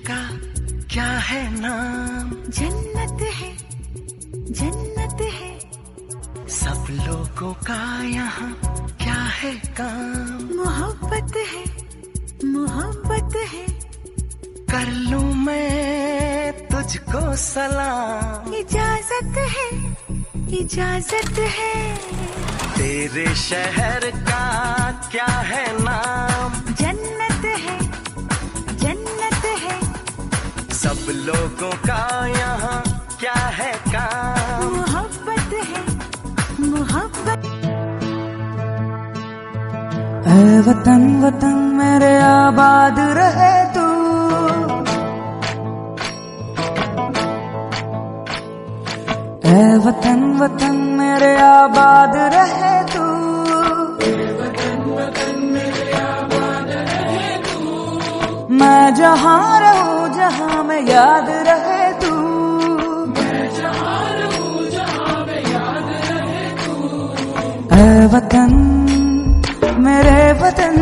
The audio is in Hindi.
का क्या है नाम? जन्नत है, जन्नत है। सब लोगों का यहाँ क्या है काम? मोहब्बत है, मोहब्बत है। कर लूं मैं तुझको सलाम? इजाजत है, इजाजत है। तेरे शहर का क्या है नाम? जन्नत है, जन्नत है। सब लोगों का यहाँ क्या है काम? मोहब्बत है, मोहब्बत। ऐ वतन वतन मेरे आबाद रहे तू, ऐ वतन वतन मेरे आबाद रहे तू, मैं जहाँ रहूं जहाँ में याद रहे तू, ऐ वतन मेरे वतन